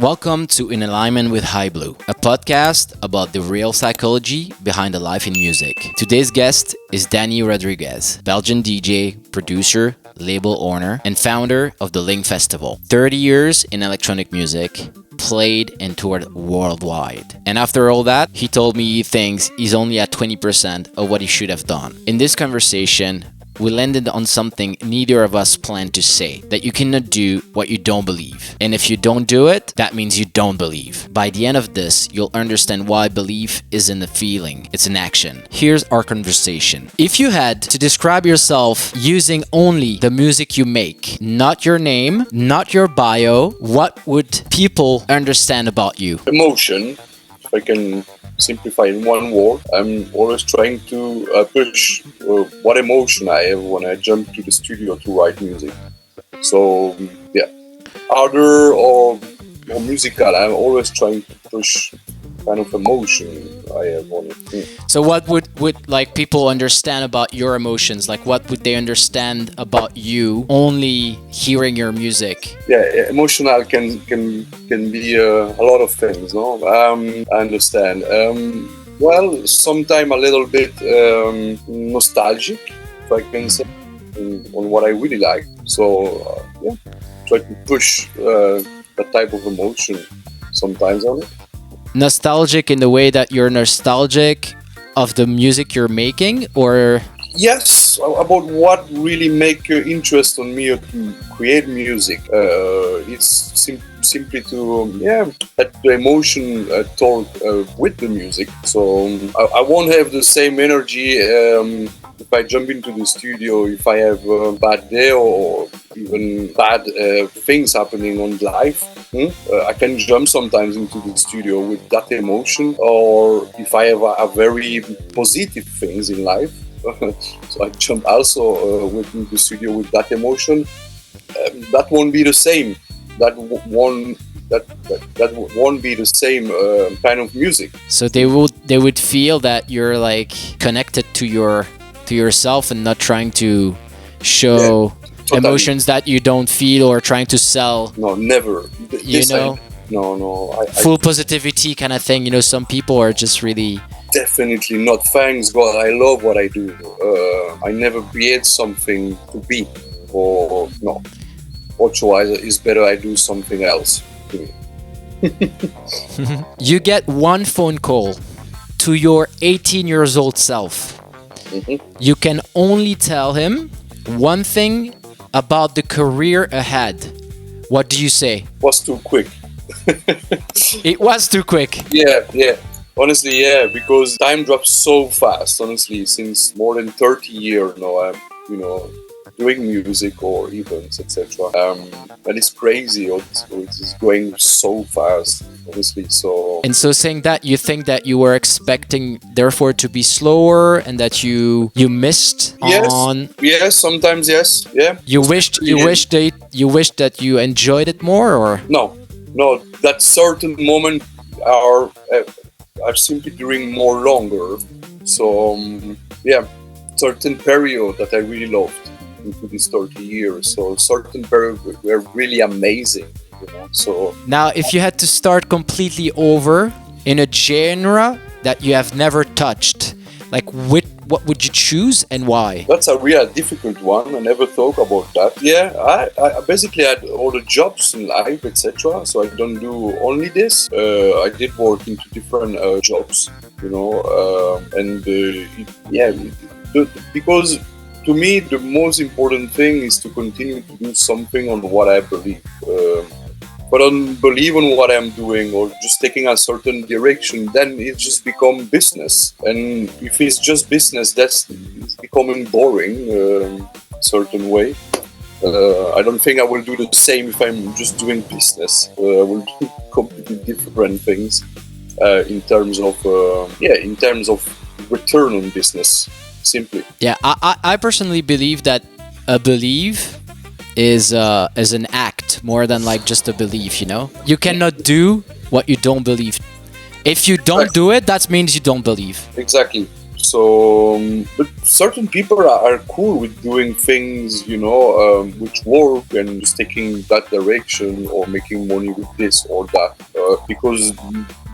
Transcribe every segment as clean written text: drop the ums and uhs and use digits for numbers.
Welcome to In Alignment with Highbloo, a podcast about the real psychology behind the life in music. Today's guest is Dany Rodriguez, Belgian DJ, producer, label owner, and founder of the Link Festival. 30 years in electronic music, played and toured worldwide. And after all that, he told me he thinks he's only at 20% of what he should have done. In this conversation, we landed on something neither of us planned to say, that you cannot do what you don't believe. And if you don't do it, that means you don't believe. By the end of this, you'll understand why belief isn't a feeling, it's an action. Here's our conversation. If you had to describe yourself using only the music you make, not your name, not your bio, what would people understand about you? Emotion, if I can simplify in one word. I'm always trying to push what emotion I have when I jump to the studio to write music. So yeah, harder or musical, I'm always trying to push kind of emotion I have on it. So what would like people understand about your emotions? Like what would they understand about you only hearing your music? Yeah, emotional can be a lot of things, no? I understand. Well, sometimes a little bit nostalgic, if I can say, on what I really like. So yeah, try to push that type of emotion sometimes on it. Nostalgic in the way that you're nostalgic of the music you're making, or yes, about what really make interest on me to create music. It's simply to let the emotion talk with the music. So I won't have the same energy if I jump into the studio, if I have a bad day or even bad things happening on life. I can jump sometimes into the studio with that emotion, or if I have a very positive things in life. So I jump also within the studio with that emotion. That won't be the same. That won't be the same kind of music. So they would feel that you're like connected to yourself and not trying to show emotions that you don't feel or trying to sell. No, never. Full positivity kind of thing. You know, some people are just really. Definitely not. Thanks God, I love what I do. I never create something to be, or no. Otherwise, it's better I do something else. You get one phone call to your 18 years old self. Mm-hmm. You can only tell him one thing about the career ahead. What do you say? Was too quick. It was too quick. Yeah. Honestly, yeah, because time drops so fast. Honestly, since more than 30 years now, I'm, doing music or events, etc. And it's crazy. It's going so fast, honestly. And so saying that, you think that you were expecting, therefore, to be slower, and that you missed on. Yes, sometimes yes. Yeah. You wished that you enjoyed it more, or no. That certain moment are simply during more longer. So certain period that I really loved into these 30 years. So certain period were really amazing. So now, if you had to start completely over in a genre that you have never touched, like what would you choose and why? That's a real difficult one. I never thought about that. Yeah, I basically had all the jobs in life, etc. So I don't do only this. I did work into different jobs, because to me the most important thing is to continue to do something on what I believe. If I don't believe in what I'm doing or just taking a certain direction, then it just become business. And if it's just business, it's becoming boring certain way. I don't think I will do the same if I'm just doing business. I will do completely different things in terms of return on business. Simply. Yeah, I personally believe that a belief is an act more than like just a belief. You cannot do what you don't believe. If you don't do it, that means you don't believe. Exactly. But certain people are cool with doing things, which work and just taking that direction or making money with this or that, because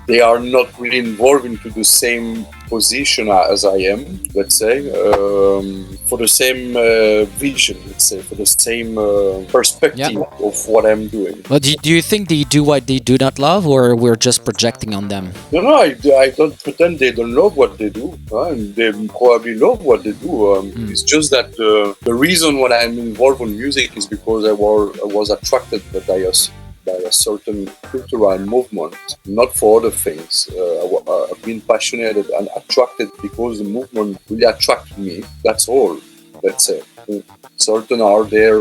they are not really involved into the same position as I am, let's say, for the same vision, let's say, for the same perspective of what I'm doing. Well, do you think they do what they do not love, or we're just projecting on them? No, I don't pretend they don't love what they do. They probably love what they do. It's just that the reason why I'm involved in music is because I was attracted by a certain cultural movement, not for other things. I've been passionate and attracted because the movement really attracted me. That's all, let's say. Certain are there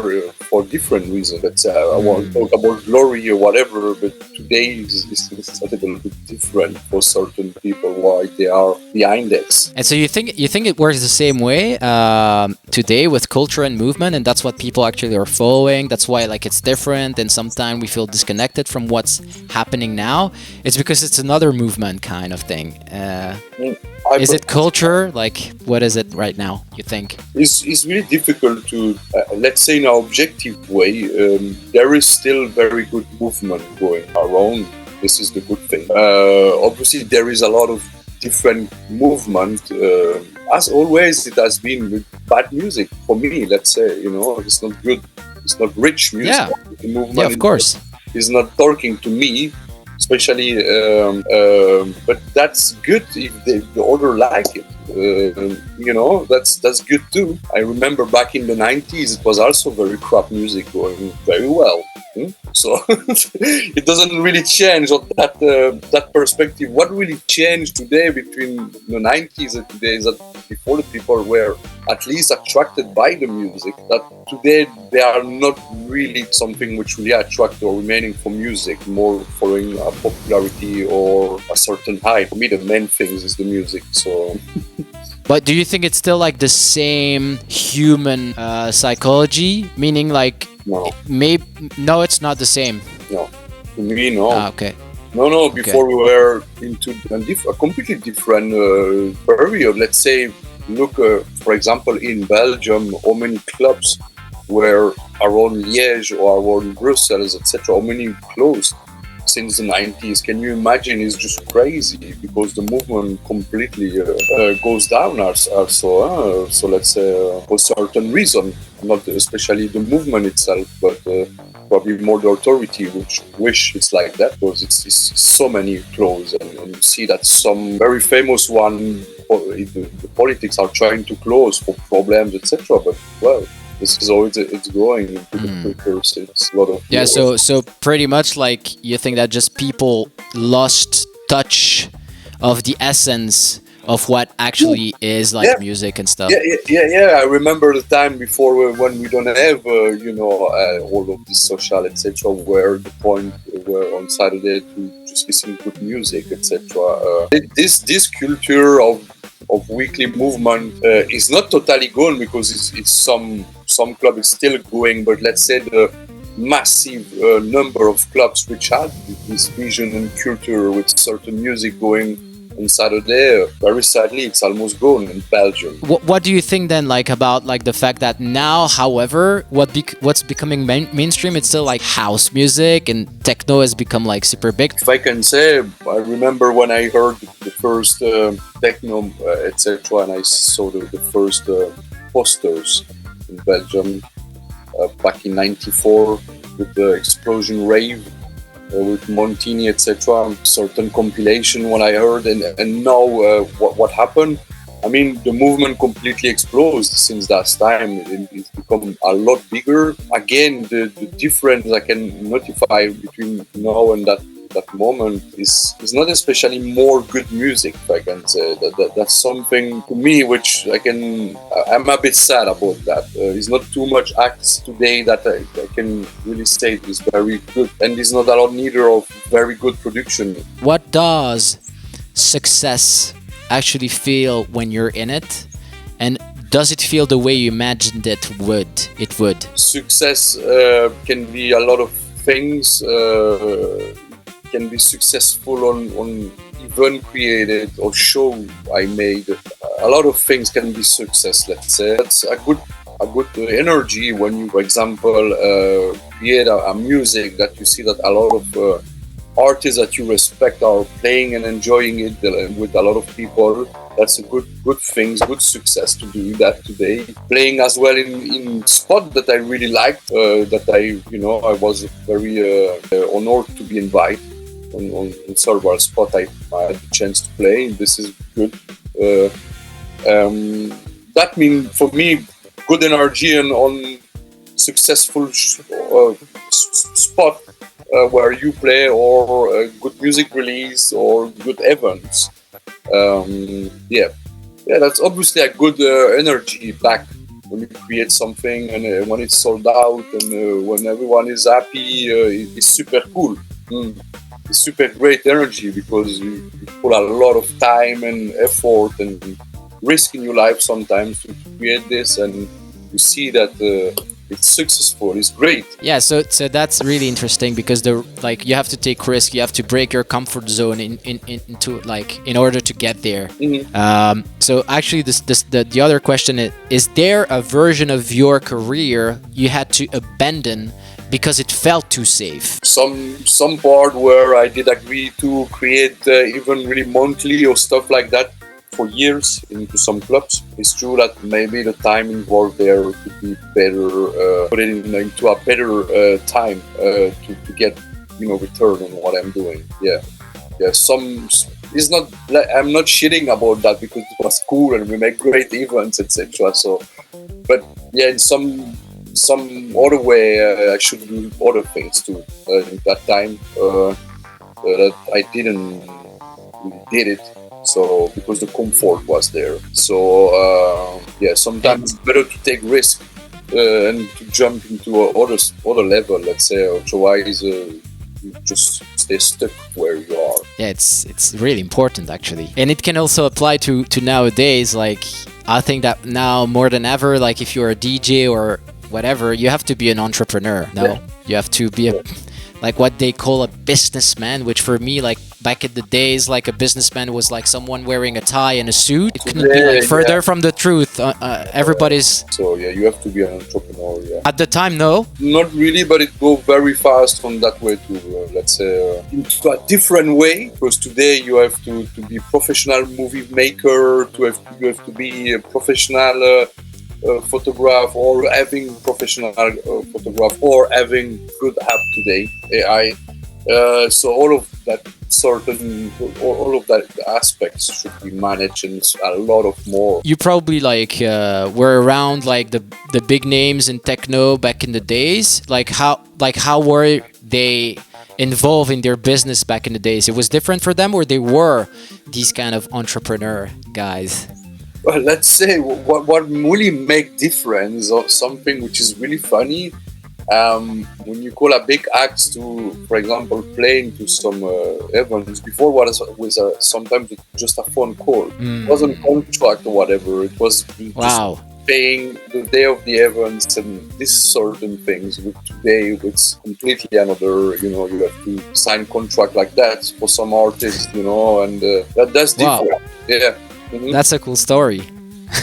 for different reasons. Let's say I won't talk about glory or whatever, but today is a little bit different for certain people why they are behind this. And so you think it works the same way today with culture and movement, and that's what people actually are following. That's why it's different, and sometimes we feel disconnected from what's happening now. It's because it's another movement kind of thing. Is it culture? What is it right now, you think? It's really difficult to, let's say in an objective way, there is still very good movement going around. This is the good thing. Obviously, there is a lot of different movement. As always, it has been with bad music for me, let's say. It's not good. It's not rich music. Yeah, the movement of course. Is not talking to me. Especially, but that's good if the other like it. That's good too. I remember back in the 90s, it was also very crap music going very well. So it doesn't really change on that perspective. What really changed today between the 90s and today is that before the people were at least attracted by the music, that today they are not really something which really attract or remaining for music, more following a popularity or a certain hype. For me, the main thing is the music. So. But do you think it's still the same human psychology? Meaning no. No, it's not the same. No, to me, no. Okay. No. Before we were into a completely different period. Let's say, look, for example, in Belgium, how many clubs were around Liège or around Brussels, etc. How many closed since the 90s? Can you imagine? It's just crazy because the movement completely goes down also. So let's say for certain reason, not especially the movement itself, but probably more the authority which wish it's like that, because it's so many close, and you see that some very famous one, the politics are trying to close for problems, etc. But well, this is always it's going into the filters. It's a lot of So pretty much you think that just people lost touch of the essence of what actually is music and stuff. Yeah. I remember the time before when we don't have all of this social, etc. Where the point were on Saturday to just listen to music, etc. This culture of weekly movement is not totally gone, because it's some club is still going, but let's say the massive number of clubs which had this vision and culture with certain music going on Saturday, very sadly, it's almost gone in Belgium. What do you think then, about the fact that now, however, what's becoming mainstream, it's still house music, and techno has become super big? If I can say, I remember when I heard the first techno, etc., and I saw the first posters in Belgium back in '94 with the Explosion Rave. With Montini, etc. Certain compilation when I heard, and now what happened? I mean, the movement completely exploded since that time. It's become a lot bigger. Again, the difference I can notify between now and that moment is not especially more good music, if I can say. That's something to me which I'm a bit sad about that. It's not too much acts today that I can really say is very good, and it's not a lot neither of very good production. What does success actually feel when you're in it, and does it feel the way you imagined it would? Success can be a lot of things. Can be successful on event created or show I made. a lot of things can be success. Let's say that's a good energy when you, for example, create a music that you see that a lot of artists that you respect are playing and enjoying it with a lot of people. That's a good thing, good success to do that today. Playing as well in spot that I really liked, that I was very honored to be invited on several spot. I had the chance to play. This is good. That means for me, good energy and on successful spot where you play, or a good music release, or good events. That's obviously a good energy back when you create something, and when it's sold out, and when everyone is happy. It's super cool. It's super great energy, because you put a lot of time and effort and risk in your life sometimes to create this, and you see that it's successful. It's great. Yeah, so that's really interesting, because you have to take risk. You have to break your comfort zone into in order to get there. So actually, the other question is there a version of your career you had to abandon because it felt too safe? Some part where I did agree to create even really monthly or stuff like that for years into some clubs. It's true that maybe the time involved there could be better, put it into a better time to get return on what I'm doing. It's not. I'm not shitting about that, because it was cool and we make great events, etc. So, but yeah, in some other way, I should do other things too. At that time, that I didn't really did it. So because the comfort was there. So sometimes it's better to take risk and to jump into other level. Let's say, otherwise you just stay stuck where you are. Yeah, it's really important actually, and it can also apply to nowadays. I think that now more than ever, if you're a DJ or whatever, you have to be an entrepreneur. You have to be what they call a businessman, which for me, back in the days, a businessman was someone wearing a tie and a suit. It couldn't be further from the truth. Everybody's... So yeah, you have to be an entrepreneur. Yeah. At the time, no? Not really, but it goes very fast from that way to, let's say, into a different way. Because today you have to be professional movie maker, you have to be a professional photograph, or having professional photograph, or having good app today, AI. So all of that aspects should be managed, and it's a lot of more. You probably were around the big names in techno back in the days. How were they involved in their business back in the days? It was different for them, or they were these kind of entrepreneur guys? Well, let's say what really make difference, or something which is really funny, when you call a big act to, for example, playing to some events. Before was sometimes just a phone call. It wasn't contract or whatever. It was just paying the day of the events and these certain things. With today, it's completely another. You have to sign contract like that for some artists. And that's different. Wow. Yeah. That's a cool story.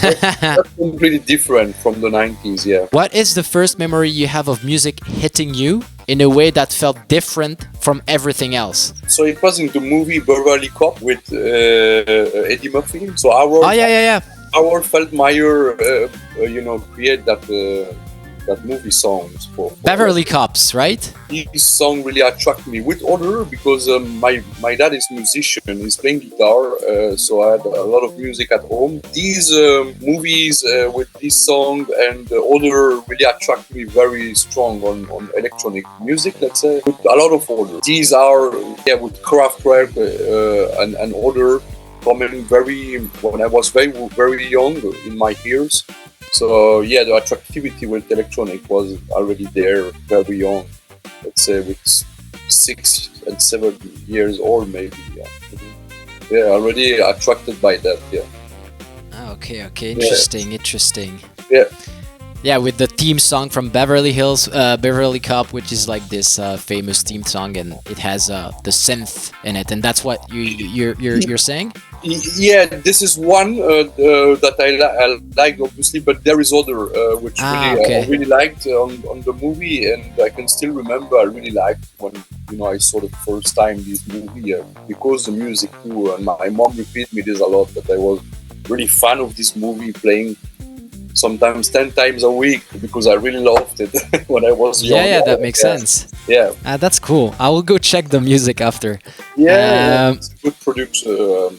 That's completely different from the 90s, yeah. What is the first memory you have of music hitting you in a way that felt different from everything else? So it was in the movie Beverly Cop with Eddie Murphy. So our Feldmeyer, create that movie songs for Beverly Cops, right? This song really attracted me with other, because my dad is musician, he's playing guitar, so I had a lot of music at home. These movies with this song and other really attract me very strong on electronic music, let's say, with a lot of other. These are with Kraftwerk and other coming when I was very, very young in my years. So the attractivity with electronic was already there very young. Let's say with 6 and 7 years old, maybe. Already attracted by that. Okay. Interesting. Yeah. Yeah, with the theme song from Beverly Hills, Beverly Cop, which is like this famous theme song, and it has the synth in it, and that's what you're saying. Yeah, this is one that I like, obviously, but there is other which I really liked on the movie, and I can still remember I really liked when I saw the first time this movie because the music too, and my mom repeated me this a lot that I was really fan of this movie, playing sometimes 10 times a week because I really loved it when I was young. Yeah, that makes sense. Yeah, that's cool. I will go check the music after. Yeah, it's a good producer,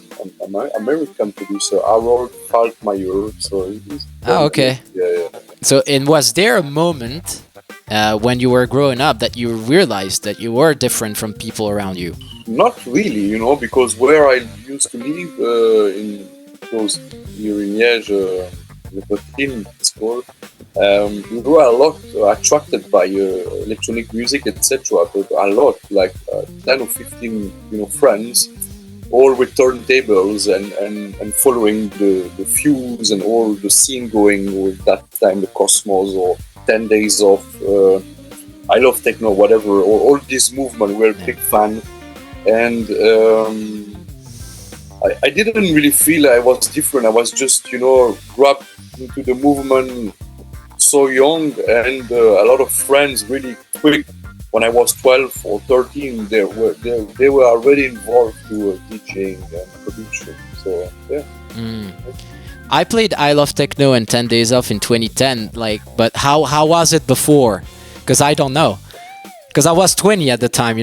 American producer, Harold Falkmeyer. So he's okay. Yeah. So, and was there a moment when you were growing up that you realized that you were different from people around you? Not really, because where I used to live here in Liège, the team it's called. We were a lot attracted by electronic music, etc. But a lot, like 10 or 15, friends, all with turntables and following the Fuse and all the scene going with that time, the Cosmos or 10 Days of I Love Techno, whatever, or all this movement. We're a big fan, and I didn't really feel I was different. I was just, grabbed into the movement so young, and a lot of friends really quick. When I was 12 or 13, they were already involved to DJing and production. So yeah. I played I Love Techno and 10 Days Off in 2010. But how was it before? Because I don't know. Because I was 20 at the time,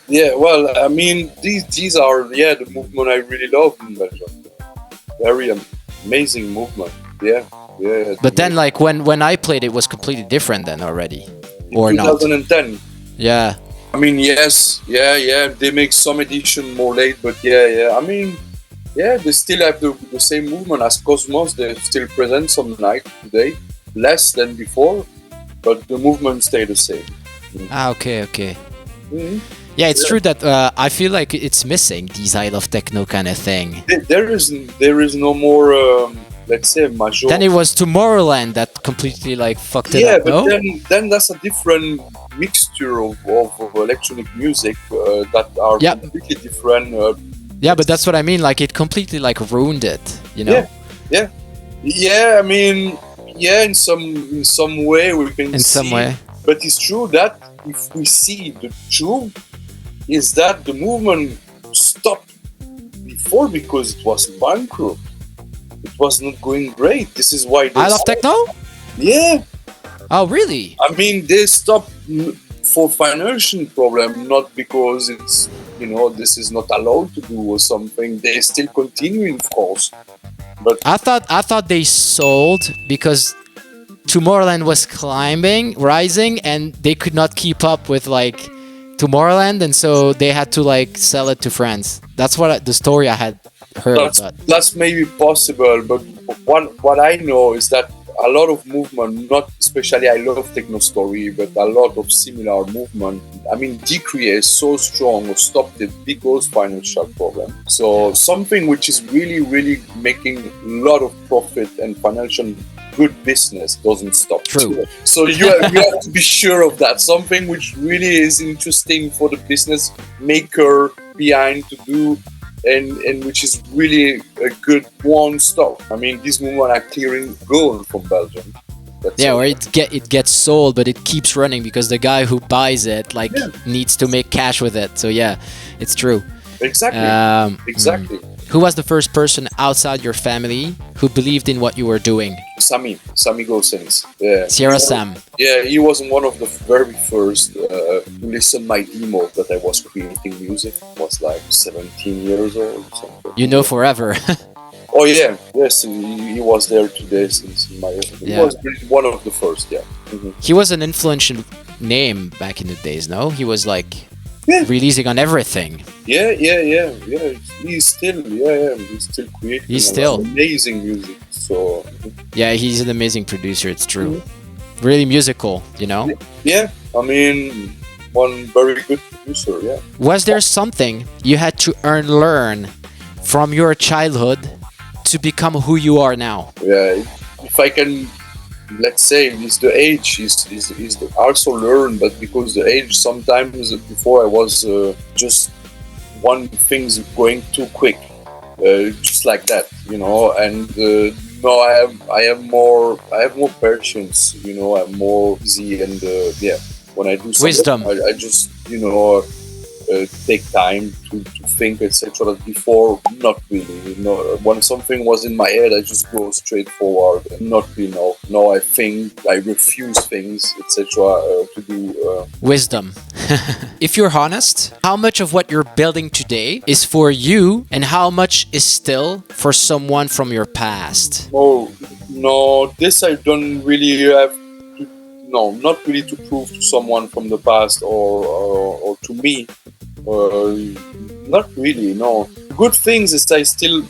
Yeah. Well, I mean, these are the movement I really love in Belgium. Very amazing movement. Yeah. But then, when I played, it was completely different then already, or 2010. Not? Yeah. I mean, yes, yeah. They make some edition more late, but yeah. I mean, they still have the same movement as Cosmos. They still present some night today, less than before, but the movement stay the same. Okay. Mm-hmm. Yeah, it's true that I feel like it's missing these I Love Techno kind of thing. There is no more. Let's say major. Then it was Tomorrowland that completely fucked it up. But no? then that's a different mixture of electronic music that are completely different. But that's what I mean. It completely ruined it. Yeah. I mean, in some way we can. In some way. But it's true that if we see the truth, is that the movement stopped before because it was bankrupt. It was not going great. This is why I Love Techno? Yeah. Oh, really? I mean, they stopped for financial problem, not because it's, this is not allowed to do or something. They still continue, of course. But I thought they sold because Tomorrowland was rising, and they could not keep up with Tomorrowland, and so they had to sell it to France. That's the story I had heard. That's maybe possible, but what I know is that a lot of movement, not especially I Love Techno story, but a lot of similar movement. I mean, decrease is so strong or stopped it because financial problem. So something which is really, really making a lot of profit and financial good business doesn't stop. True. So you have to be sure of that. Something which really is interesting for the business maker behind to do, and which is really a good one stop. I mean, this movement are clearing gold from Belgium. Where it gets sold, but it keeps running because the guy who buys it needs to make cash with it. So yeah, it's true. Exactly. Who was the first person outside your family who believed in what you were doing? Sammy Gosens. Yeah. Sierra Sam. Yeah, he was one of the very first to listen my demo that I was creating music. I was 17 years old or something. Forever. Oh yeah, yes, he was there today since he was one of the first, yeah. Mm-hmm. He was an influential name back in the days, no? He was releasing on everything. Yeah. He's still creating amazing music. So yeah, he's an amazing producer. It's true. Really musical, Yeah, I mean, one very good producer. Yeah. Was there something you had to learn from your childhood to become who you are now? Yeah, if I can let's say it's the age is also learned, but because the age sometimes before I was just one thing's going too quick, just like that, and no, I have more patience, I'm more easy, and when I do something, Wisdom. I just take time to think, etc. Before, not really. When something was in my head, I just go straight forward, and not really. No, I think, I refuse things, etc. To do. Wisdom. If you're honest, how much of what you're building today is for you, and how much is still for someone from your past? Oh no, this I don't really have. No, not really to prove to someone from the past or to me. Not really, no. Good things is I still,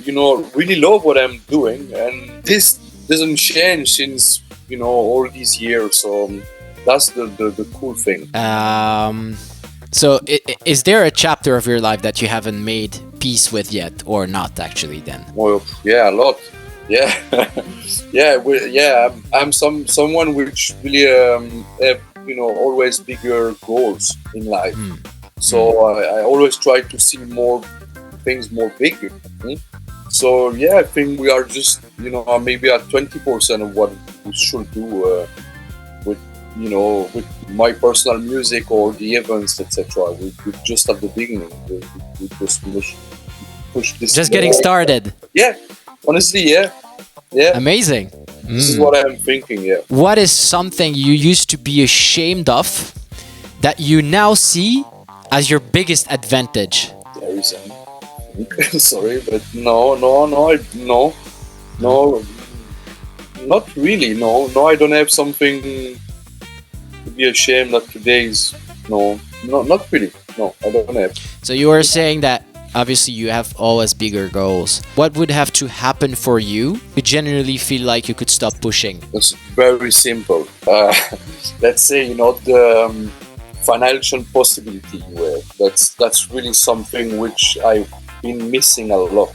really love what I'm doing, and this doesn't change since, all these years. So that's the cool thing. So is there a chapter of your life that you haven't made peace with yet, or not actually then? Well, yeah, a lot. Yeah, I'm someone which really have, always bigger goals in life. So I always try to see more things more big. So yeah, I think we are just maybe at 20% of what we should do with with my personal music or the events, etc. We just at the beginning. We just push this. Just getting started. Yeah, honestly, yeah. Amazing. This is what I'm thinking. Yeah. What is something you used to be ashamed of that you now see as your biggest advantage? There is sorry, but no, not really. No, I don't have something to be ashamed that today is. No, not really. No, I don't have. So you are saying that obviously you have always bigger goals. What would have to happen for you to generally feel like you could stop pushing? It's very simple. Let's say the financial possibility you have. That's really something which I've been missing a lot.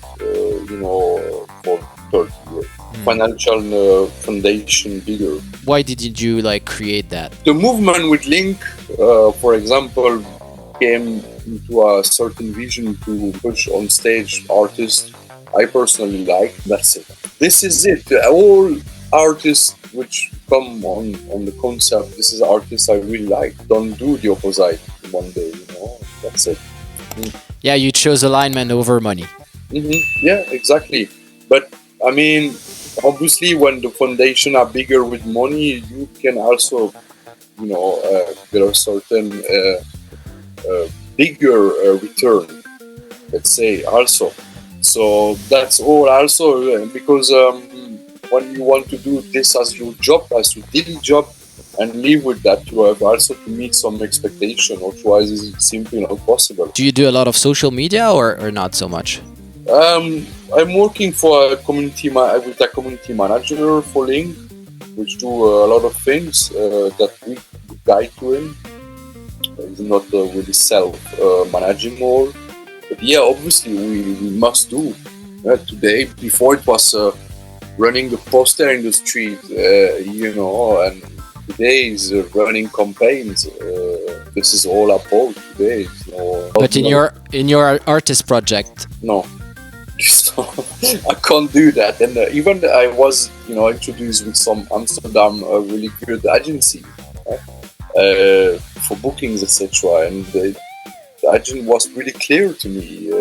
For 30 years. Financial foundation bigger. Why didn't you create that? The movement with Link, for example, came into a certain vision to push on stage artists I personally like. That's it. This is it. All artists which come on the concert, this is artists I really like. Don't do the opposite one day, That's it. Yeah, you chose alignment over money. Yeah, exactly. But I mean, obviously, when the foundation are bigger with money, you can also, get a certain bigger return. Let's say also. So that's all also because when you want to do this as your job, as your daily job, and live with that, you have also to meet some expectation. Otherwise, it's simply not possible. Do you do a lot of social media or not so much? I'm working for a community with a community manager for Link, which do a lot of things that we guide to him. It's not really self-managing all. But yeah, obviously we must do. Today, before it was running the poster in the street, and today is running campaigns. This is all about today. But in your artist project, no. I can't do that, and even I was, introduced with some Amsterdam really good agency for bookings, etc. And the agent was really clear to me.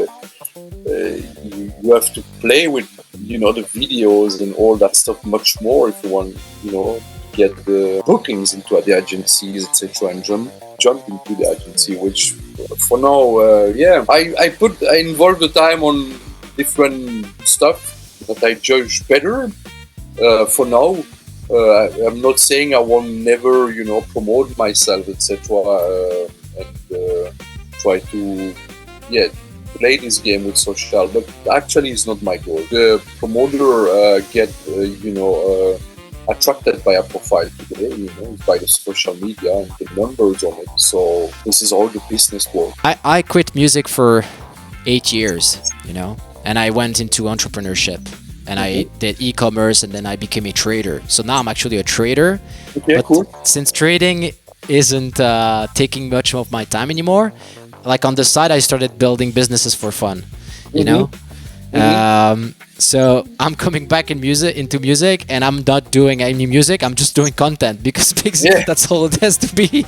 You have to play with, the videos and all that stuff much more if you want, to get the bookings into the agencies, etc. and jump into the agency. Which for now, I involve the time on different stuff that I judge better. For now, I'm not saying I will never, promote myself, etc. And try to, play this game with social. But actually, it's not my goal. The promoter get, attracted by a profile today, by the social media and the numbers on it. So this is all the business work. I quit music for 8 years, and I went into entrepreneurship. and I did e-commerce, and then I became a trader. So now I'm actually a trader. Okay, But cool. since trading isn't taking much of my time anymore, like on the side, I started building businesses for fun, you know? So I'm coming back into music, and I'm not doing any music. I'm just doing content, because basically that's all it has to be.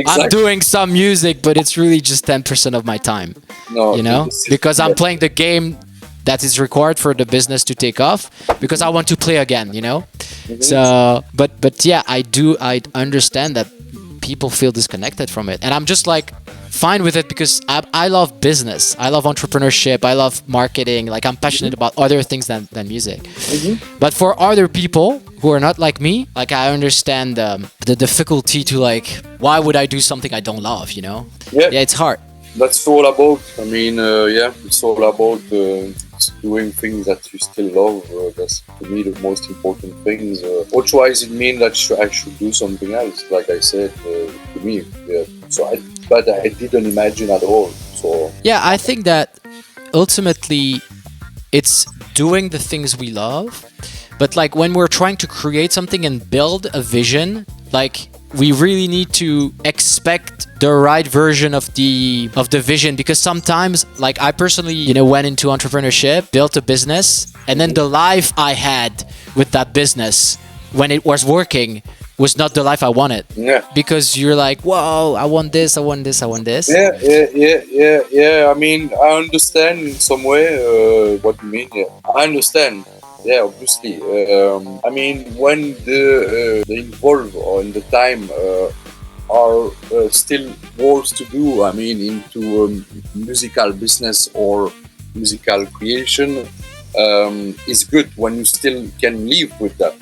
I'm doing some music, but it's really just 10% of my time, you know, because I'm playing the game that is required for the business to take off, because I want to play again, you know. So, but yeah, I understand that people feel disconnected from it, and I'm just like fine with it, because I love business, I love entrepreneurship, I love marketing. Like, I'm passionate about other things than music. But for other people who are not like me, like, I understand the difficulty to, like, why would I do something I don't love, you know? Yeah, it's hard. That's all about. I mean, it's all about doing things that you still love. That's, to me, the most important things. Otherwise, it means that I should do something else. Like I said, to me, yeah. But I didn't imagine at all. So yeah, I think that ultimately, it's doing the things we love. But like, when we're trying to create something and build a vision, like, we really need to expect the right version of the vision, because sometimes, like, I personally, you know, went into entrepreneurship, built a business, and then the life I had with that business when it was working was not the life I wanted. Yeah. Because you're like, whoa, I want this, I want this, I want this. Yeah. I mean, I understand in some way what you mean. Yeah, I understand. Yeah, obviously. I mean, when the involved or in the time are still wars to do, I mean, into musical business or musical creation, is good when you still can live with that,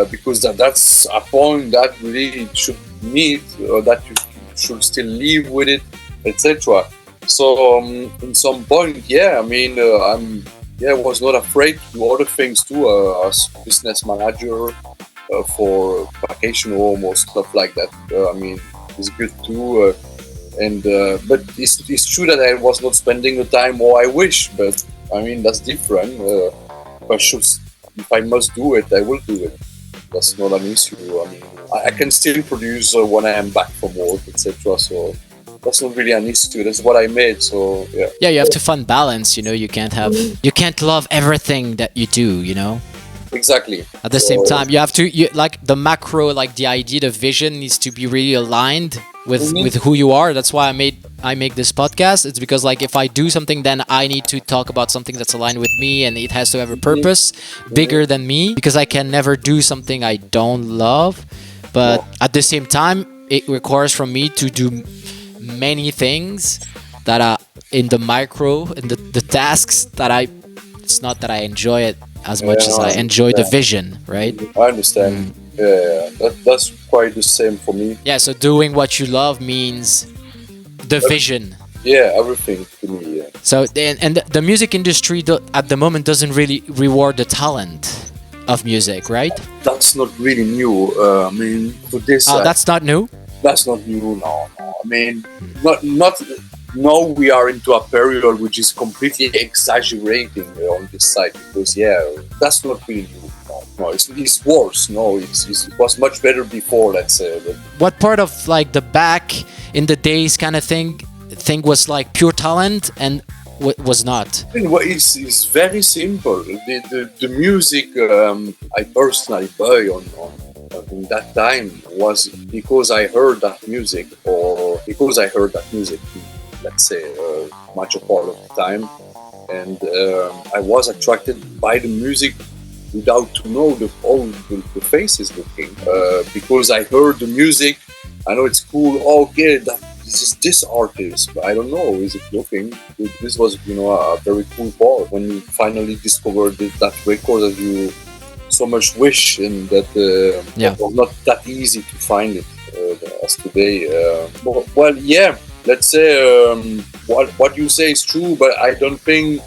because that's a point that really should meet, or that you should still live with it, etc. So in some point, yeah, I mean, I was not afraid to do other things too, as business manager for vacation home or stuff like that. I mean, it's good too. But it's true that I was not spending the time or I wish, but I mean, that's different. If I must do it, I will do it. That's not an issue. I mean, I can still produce when I am back from work, etc. So that's not really an issue. That's what I made. So yeah. Yeah, you have to find balance. You know, you can't love everything that you do. You know. Exactly. At the same time, you have to like the macro, like the idea, the vision needs to be really aligned with who you are. That's why I make this podcast. It's because, like, if I do something, then I need to talk about something that's aligned with me, and it has to have a purpose bigger than me, because I can never do something I don't love. But at the same time, it requires from me to do many things that are in the micro and the tasks that it's not that I enjoy it as much as I enjoy the vision, right? I understand. Yeah, that's quite the same for me. Yeah, so doing what you love means the vision. Yeah, everything to me. Yeah. So and the music industry at the moment doesn't really reward the talent of music, right? That's not really new. I mean, for this. That's not new. That's not new. No. I mean, not. Now we are into a period which is completely exaggerating on this side, because that's not really new. No, it's worse. No, it was much better before, let's say. What part of, like, the back in the days kind of thing was like pure talent and was not? It's very simple. The music I personally buy on in that time was because I heard that music, let's say, much a part of the time, and I was attracted by the music without to know all the faces looking, because I heard the music. I know it's cool. Okay, this is this artist, but I don't know, is it looking? This was, a very cool part when you finally discovered that record that you so much wish, and that it was not that easy to find it as today. Let's say what you say is true, but I don't think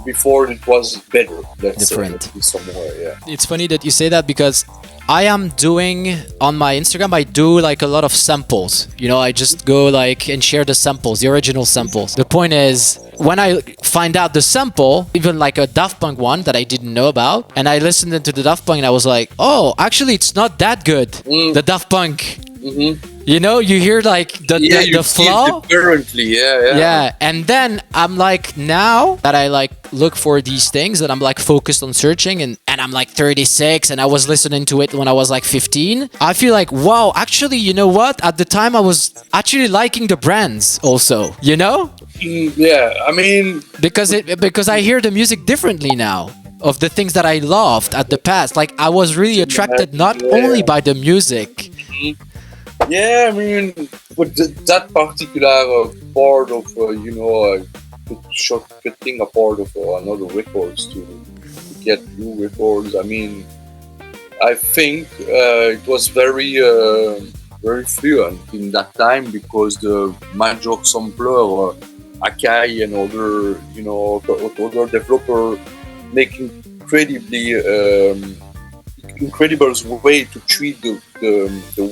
before it was better. Different. Somewhere, It's funny that you say that, because I am doing on my Instagram, I do like a lot of samples. I just go like and share the samples, the original samples. The point is, when I find out the sample, even like a Daft Punk one that I didn't know about, and I listened into the Daft Punk and I was like, oh, actually it's not that good. The Daft Punk. You know, you hear like the flaw. Differently, Yeah, and then I'm like, now that I like look for these things, that I'm like focused on searching, and I'm like 36, and I was listening to it when I was like 15. I feel like, wow, actually, you know what? At the time, I was actually liking the brands also. You know? Yeah, I mean, because I hear the music differently now. Of the things that I loved at the past, like I was really attracted not only by the music. Yeah, I mean, but that particular part of, cutting a part of another records to get new records, I mean, I think it was very fluent in that time because the major sampler, Akai and other developer making incredible way to treat the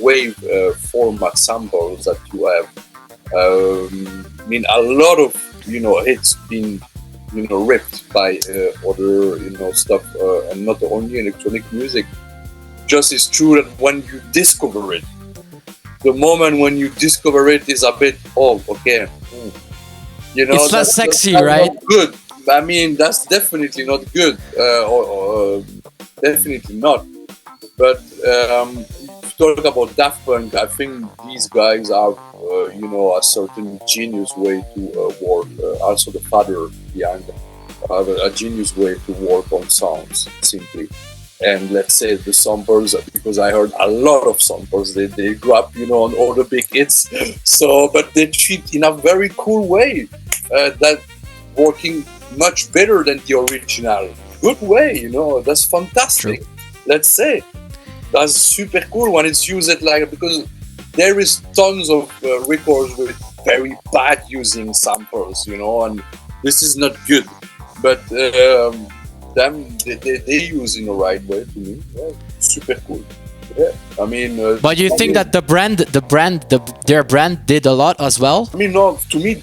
wave format samples that you have. I mean, a lot of hits been ripped by other stuff, and not only electronic music. Just it's true that when you discover it, the moment when you discover it is a bit okay. It's less sexy, that's right? Not good. I mean, that's definitely not good, or definitely not. But talk about Daft Punk, I think these guys have, a certain genius way to work. Also, the father behind them have a genius way to work on sounds, simply. And let's say the samples, because I heard a lot of samples, they grab, on all the big hits. So, but they treat in a very cool way, that working much better than the original. Good way, that's fantastic. True. Let's say. That's super cool when it's used because there is tons of records with very bad using samples, and this is not good. But they use in the right way to me. Yeah, super cool. Yeah, I mean. But you think that their brand did a lot as well? I mean, no. To me,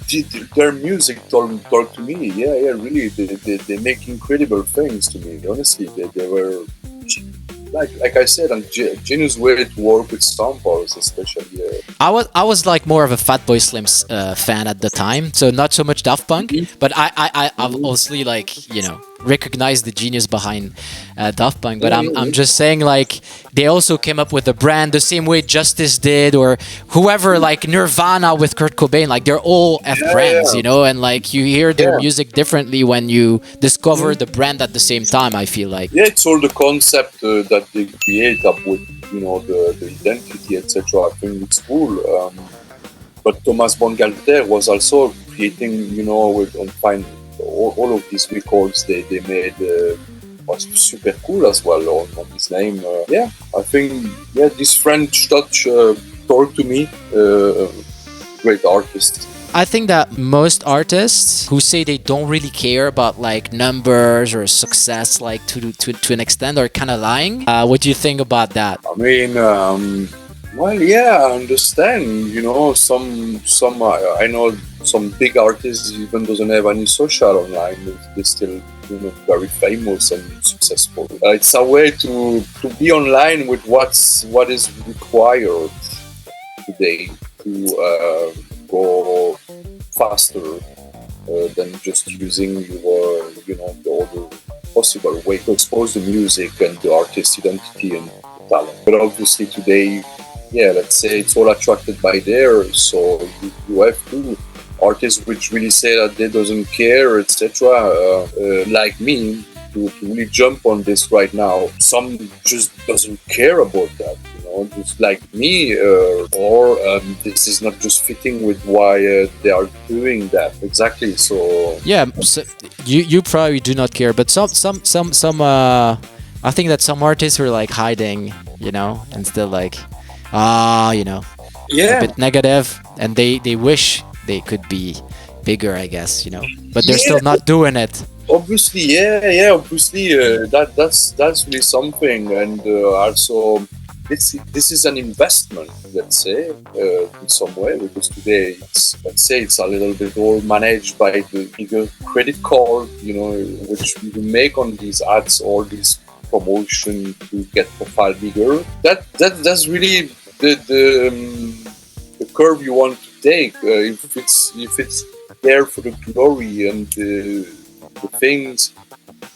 their music talk to me. Yeah, really. They make incredible things to me. Honestly, they were. Like I said, a genius way to work with samples, especially. I was like more of a Fatboy Slim fan at the time, so not so much Daft Punk, but I've obviously recognized the genius behind Daft Punk. But I'm just saying, like, they also came up with a brand the same way Justice did, or whoever, like Nirvana with Kurt Cobain. Like, they're all brands, and like you hear their music differently when you discover the brand at the same time. I feel like it's all the concept that they create up with the identity, etc. I think it's cool. But Thomas Bangalter was also creating, all of these records they made was super cool as well on his name. I think this French touch talked to me. Great artist. I think that most artists who say they don't really care about like numbers or success, like to an extent, are kind of lying. What do you think about that? I mean, I understand. Some I know some big artists even doesn't have any social online. They're still very famous and successful. It's a way to be online with what is required today to go faster than just using your the other possible way to expose the music and the artist's identity and talent. But obviously today, let's say it's all attracted by there, so you have to artists which really say that they doesn't care, etc. Like me, to really jump on this right now. Some just doesn't care about that, just like me, or this is not just fitting with why they are doing that exactly. So so you probably do not care, but some I think that some artists are like hiding, and still like a bit negative, and they wish they could be bigger, I guess, but they're still not doing it. Obviously, obviously, that's really something, and also this is an investment, let's say, in some way, because today it's a little bit all managed by the bigger credit card, which you make on these ads, all these promotion to get profile bigger. That's really the curve you want to take. If it's there for the glory and the things,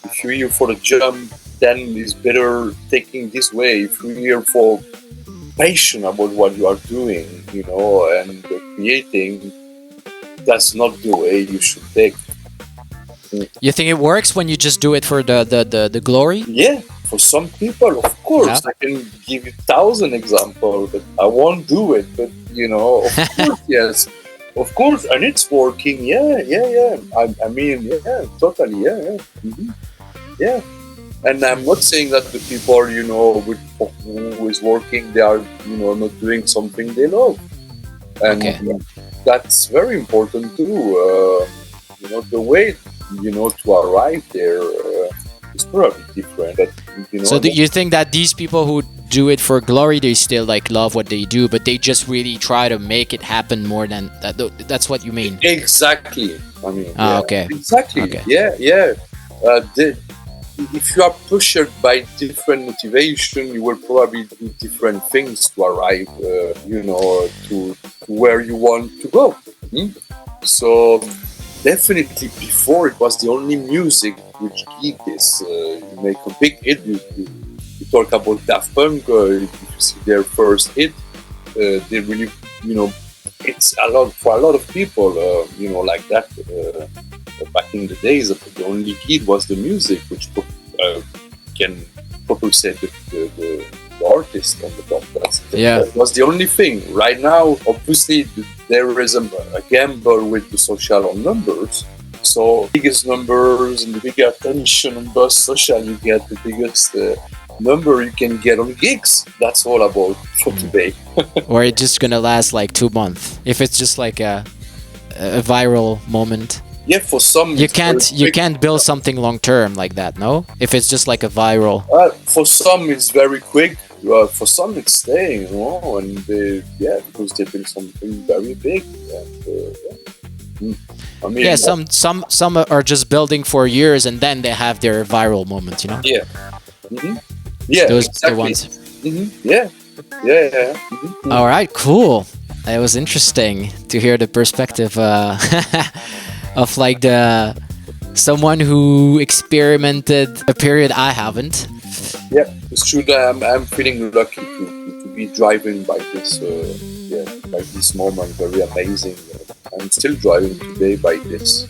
if you're here for the jump, then it's better taking this way. If you're here for passion about what you are doing, and creating, that's not the way you should take. You think it works when you just do it for the glory? Yeah, for some people, of course. Yeah. I can give you 1,000 examples, but I won't do it. But of course, yes, of course, and it's working. Yeah. I mean, yeah, totally, yeah. Mm-hmm. Yeah. And I'm not saying that the people, who is working, they are, not doing something they love. And that's very important too. The way, to arrive there is probably different. But, so do you think that these people who do it for glory, they still love what they do, but they just really try to make it happen more than that? That's what you mean? Exactly. I mean, okay. Exactly. Okay. Yeah. If you are pushed by different motivation, you will probably do different things to arrive, to where you want to go. So definitely before it was the only music which gig is. You make a big hit, you talk about Daft Punk, if you see their first hit, they really, it's a lot for a lot of people, like that. Back in the days, the only key was the music, which can propulse the artist on the top. That was the only thing. Right now, obviously, there is a gamble with the social numbers. So, biggest numbers and the bigger attention on both social, you get the biggest number you can get on gigs. That's all about for today. Or it's just gonna last 2 months. If it's just a viral moment. Yeah, for some you can't build something long term like that, no? If it's just a viral. For some it's very quick. For some it's staying, and because they build something very big. And, I mean, some are just building for years and then they have their viral moment, Yeah. Mm-hmm. Yeah. Those exactly. are the ones. Mm-hmm. Yeah. Mm-hmm. All right, cool. It was interesting to hear the perspective of someone who experimented a period I haven't. Yeah, it's true that I'm feeling lucky to be driving by this by this moment. Very amazing. I'm still driving today by this.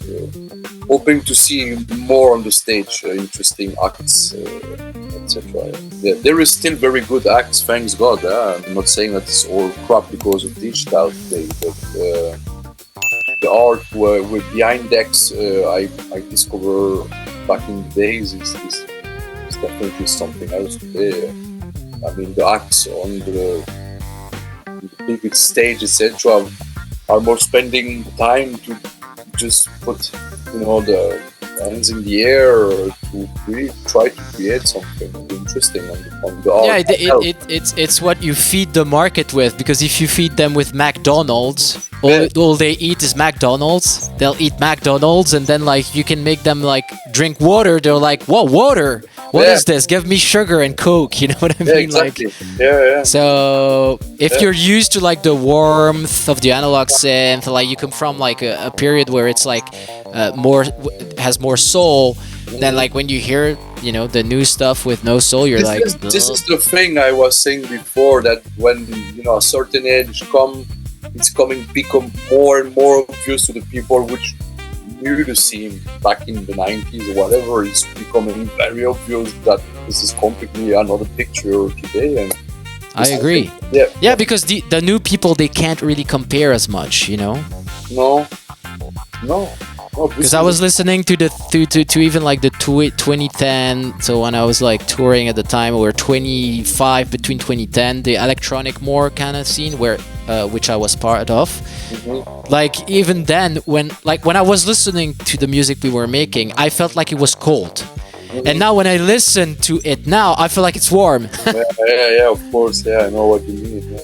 Hoping to see more on the stage, interesting acts, etc. Yeah, there is still very good acts, thanks God. I'm not saying that it's all crap because of digital today, but the art with behind decks I discovered back in the days is definitely something else today. I mean, the acts on the biggest stage, etc., are more spending time to just put, the hands in the air to really try to create something interesting on the art. Yeah, it's what you feed the market with, because if you feed them with McDonald's, all they eat is McDonald's. They'll eat McDonald's, and then you can make them drink water. They're like, whoa, water. What is this? Give me sugar and Coke. You know what I mean? Exactly. Yeah. So if you're used to the warmth of the analog synth, you come from a period where it's has more soul, then when you hear the new stuff with no soul, you're this is the thing I was saying before, that when a certain age become more and more obvious to the people which knew the scene back in the 90s or whatever. It's becoming very obvious that this is completely another picture today. And I agree. Yeah, because the new people, they can't really compare as much, No. Because I was listening to even the 2010. So when I was touring at the time, we were 25 between 2010, the electronic more kind of scene which I was part of. Mm-hmm. Even then, when I was listening to the music we were making, I felt like it was cold. And now when I listen to it now, I feel like it's warm. Yeah, of course. Yeah, I know what you mean.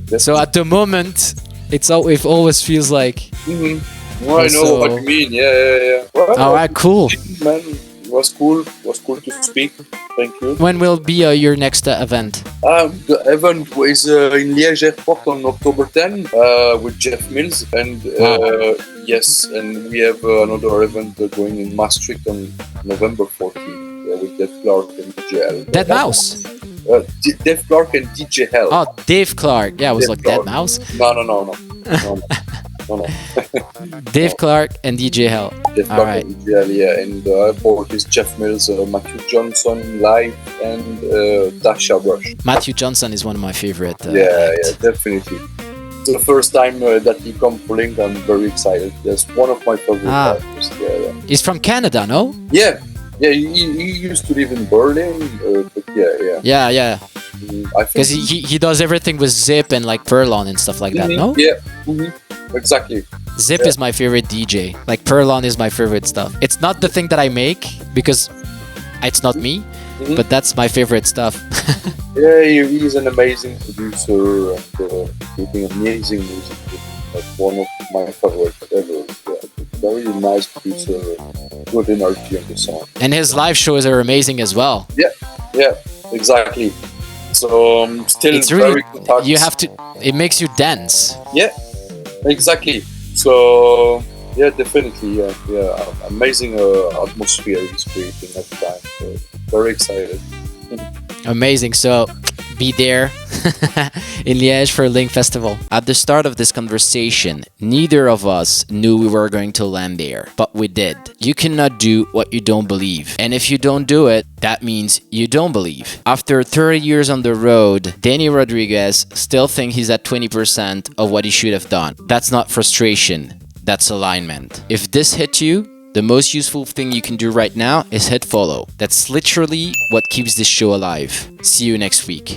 Yeah. So at the moment, it always feels like. Well, I know what you mean. Yeah. Well, all right, cool. Man, it was cool. It was cool to speak. Thank you. When will be your next event? The event is in Liège Airport on October 10 with Jeff Mills, and yes, and we have another event going in Maastricht on November 14 with Dave Clark and DJ Hell. Dead Mouse? Dave Clark and DJ Hell. Oh, Dave Clark. Yeah, I was Dave like Clark. Dead Mouse. No. Dave Clark and DJ Hell. Dave All Clark right. and DJ Hell, yeah. And airport is Jeff Mills, Matthew Johnson live, and Tasha Brush. Matthew Johnson is one of my favorite. Yeah, definitely. It's the first time that he come for Link. I'm very excited. That's one of my favorite artists. Yeah. He's from Canada, no? Yeah. He used to live in Berlin, but yeah. Yeah. Because he does everything with Zip and like Perlon and stuff like that, no? Yeah. Exactly. Zip is my favorite DJ. Like Perlon is my favorite stuff. It's not the thing that I make because it's not me, but that's my favorite stuff. Yeah, he's an amazing producer and making amazing music. Like one of my favorites ever. Yeah, very nice producer, good energy on the song. And his live shows are amazing as well. Yeah, exactly. So still it's really, very good artist. you have to. It makes you dance. Yeah, exactly. So yeah, definitely. Yeah, amazing atmosphere he's creating at the time. So, very excited. Amazing. So be there in Liège for Link Festival. At the start of this conversation, neither of us knew we were going to land there, but we did. You cannot do what you don't believe. And if you don't do it, that means you don't believe. After 30 years on the road, Dany Rodriguez still thinks he's at 20% of what he should have done. That's not frustration. That's alignment. If this hit you, the most useful thing you can do right now is hit follow. That's literally what keeps this show alive. See you next week.